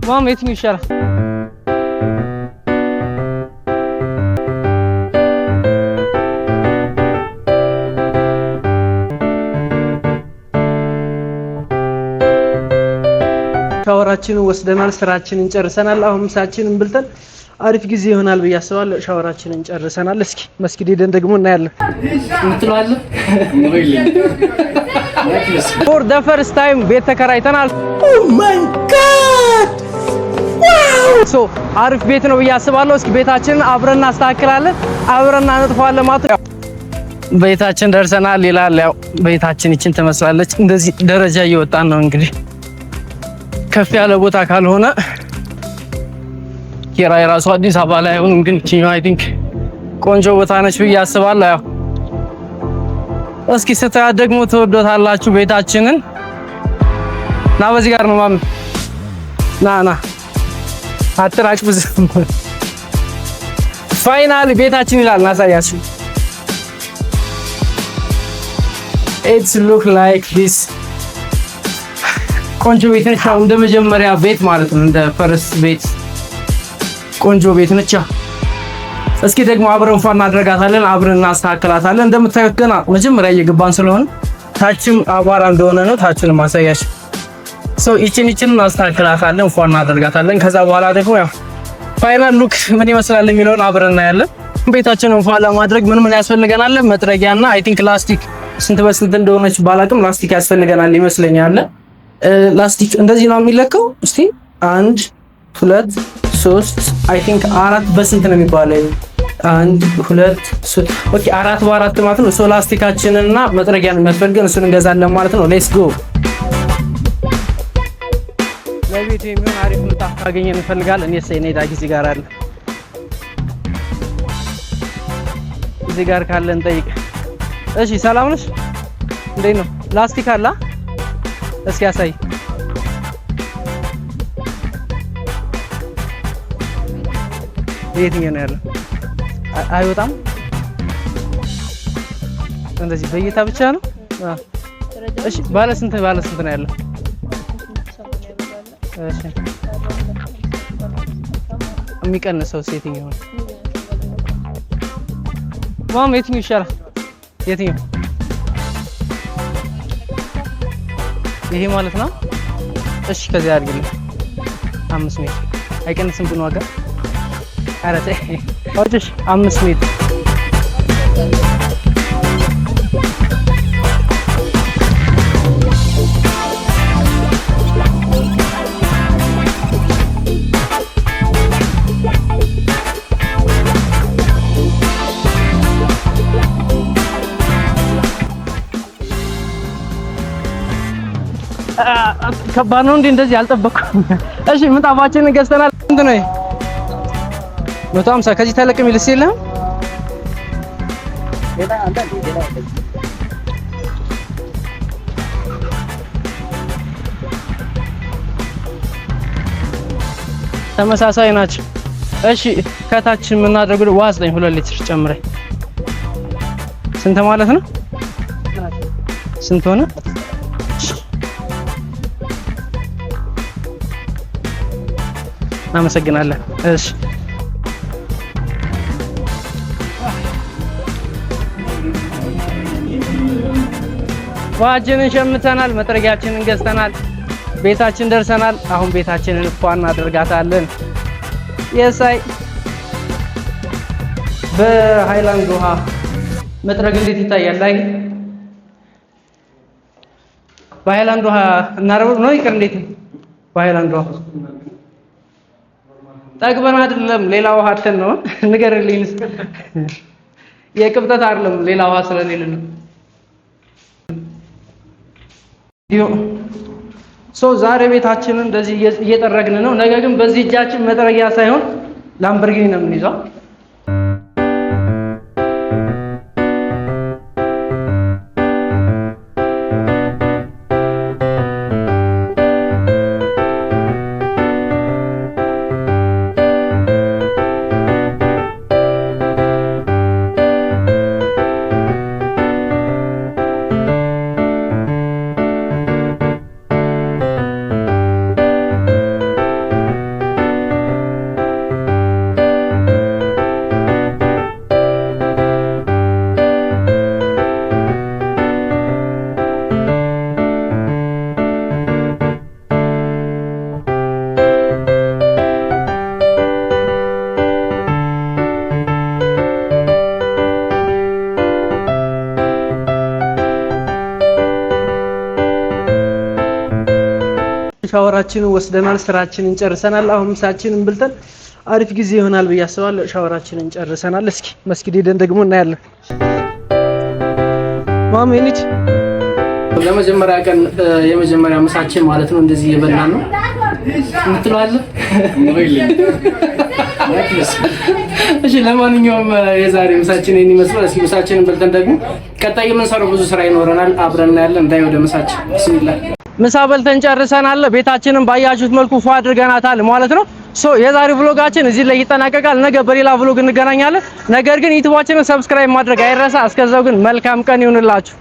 ማም የትኛው ይሻላል? ሻወራችንን ወስደናል፣ ስራችንን ጨርሰናል። አሁን ምሳችንን ብልተን አሪፍ ጊዜ ይሆናል ብዬ አስባለሁ። ሻወራችንን ጨርሰናል። እስኪ መስጊድ ሄደን ደግሞ እናያለን። እንትላለ for the first time ቤት ተከራይተናል። oh my god wow so አሪፍ ቤት ነው ብዬ አስባለሁ። እስኪ ቤታችንን አብረን እናስተካክላለን፣ አብረን እናነጥፋለን ማለት ነው። ቤታችን ደርሰናል ይላል። ያው ቤታችን ይችን ትመስላለች። እንደዚህ ደረጃ እየወጣን ነው እንግዲህ ከፍ ያለ ቦታ ካልሆነ ኪራይ ራሱ አዲስ አበባ ላይ አይሆንም። ግን እቺኛው አይ ቲንክ ቆንጆ ቦታ ነች ብዬ አስባለሁ። ያው እስኪ ስታያት ደግሞ ተወዶታላችሁ ቤታችንን። ና በዚህ ጋር ነው ማም ና አትራጭ ብዙ ፋይናሊ ቤታችን ይላል። እናሳያችሁ። It's look like this ቆንጆ ቤት ነች። እንደ መጀመሪያ ቤት ማለት ነው፣ እንደ ፈርስት ቤት ቆንጆ ቤት ነች። እስኪ ደግሞ አብረን ፏን እናደርጋታለን፣ አብረን እናስተካክላታለን። እንደምታዩት ገና መጀመሪያ እየገባን ስለሆነ ታችም አቧራ እንደሆነ ነው። ታችን ማሳያሽ ይችን እናስተካክላታለን፣ ፏን እናደርጋታለን። ከዛ በኋላ ደግሞ ያው ፋይናል ሉክ ምን ይመስላል የሚለውን አብረን እናያለን። ቤታችንን ፏን ለማድረግ ምን ያስፈልገናል? መጥረጊያና አይ ቲንክ ላስቲክ ስንት በስንት እንደሆነች ባላቅም ላስቲክ ያስፈልገናል ይመስለኛል። ላስቲክ እንደዚህ ነው የሚለካው። እስቲ 1 2 3 አይ ቲንክ 4 በስንት ነው የሚባለው? 1 2 3 ኦኬ 4 በ4 ማለት ነው። ላስቲካችንና መጥረጊያን የሚያስፈልገን እሱን እንገዛለን ማለት ነው። ሌትስ ጎ። ለቤት የሚሆን አሪፍ ምንጣፍ ካገኘን እንፈልጋለን። እኔ ሰይኔዳ እዚህ ጋር አለ፣ እዚህ ጋር ካለ እንጠይቅ። እሺ ሰላም ነሽ? እንዴት ነው? ላስቲክ አለ? እስኪ ያሳይ። የትኛው ነው ያለው? አይወጣም። እንደዚህ በእይታ ብቻ ነው። እሺ ባለ ስንት ነው ያለው? እሺ የሚቀንሰው የትኛው ነው? ማም የትኛው ይሻላል? የትኛው? ይሄ ማለት ነው። እሺ ከዚህ አድርግልኝ 5 ሜትር አይቀንስም ግን ዋጋ አረተ ወጥሽ 5 ሜትር ከባድ ነው እንዴ? እንደዚህ አልጠበቅኩም። እሺ ምንጣፋችንን ገዝተናል። እንት ነው 150 ከዚህ ተለቅ የሚልስ የለም? ተመሳሳይ ናቸው። እሺ ከታች የምናደርገው ውሃ 2 ሊትር ጨምረኝ። ስንት ማለት ነው? ስንት ሆነ? እናመሰግናለን። እሺ ዋጅንን ሸምተናል፣ መጥረጊያችንን ገዝተናል፣ ቤታችን ደርሰናል። አሁን ቤታችንን ፏን እናደርጋታለን። የሳይ በሃይላንድ ውሃ መጥረግ እንዴት ይታያል? ላይ በሃይላንድ ውሃ እናረው ነው ይቀር። እንዴት በሃይላንድ ውሃ ጠግበን አይደለም ሌላ ውሃ አተን ነው። ንገርልኝ የቅብጠት አይደለም ሌላ ውሃ ስለሌለ ነው። ዛሬ ቤታችንን እንደዚህ እየጠረግን ነው። ነገ ግን በዚህ እጃችን መጥረጊያ ሳይሆን ላምበርጊኒ ነው የምንይዘው። ሻወራችንን ወስደናል፣ ስራችንን ጨርሰናል። አሁን ምሳችንን ብልተን አሪፍ ጊዜ ይሆናል ብዬ አስባለሁ። ሻወራችንን ጨርሰናል። እስኪ መስጊድ ሄደን ደግሞ እናያለን። ማሚ ልጅ ለመጀመሪያ ቀን የመጀመሪያ ምሳችን ማለት ነው። እንደዚህ እየበላን ነው እንትላለን። እሺ ለማንኛውም የዛሬ ምሳችን ይሄን ይመስላል። እስኪ ምሳችንን በልተን ደግሞ ቀጣይ የምንሰራው ብዙ ስራ ይኖረናል። አብረን እናያለን። እንዳይ ወደ ምሳችን ቢስሚላህ። ምሳ በልተን ጨርሰናል። ቤታችንን ባያችሁት መልኩ ፏ አድርገናታል ማለት ነው። የዛሬ vlogአችን እዚህ ላይ ይጠናቀቃል። ነገ በሌላ vlog እንገናኛለን። ነገር ግን ዩቲዩባችንን ሰብስክራይብ ማድረግ አይረሳ። እስከዛው ግን መልካም ቀን ይሁንላችሁ።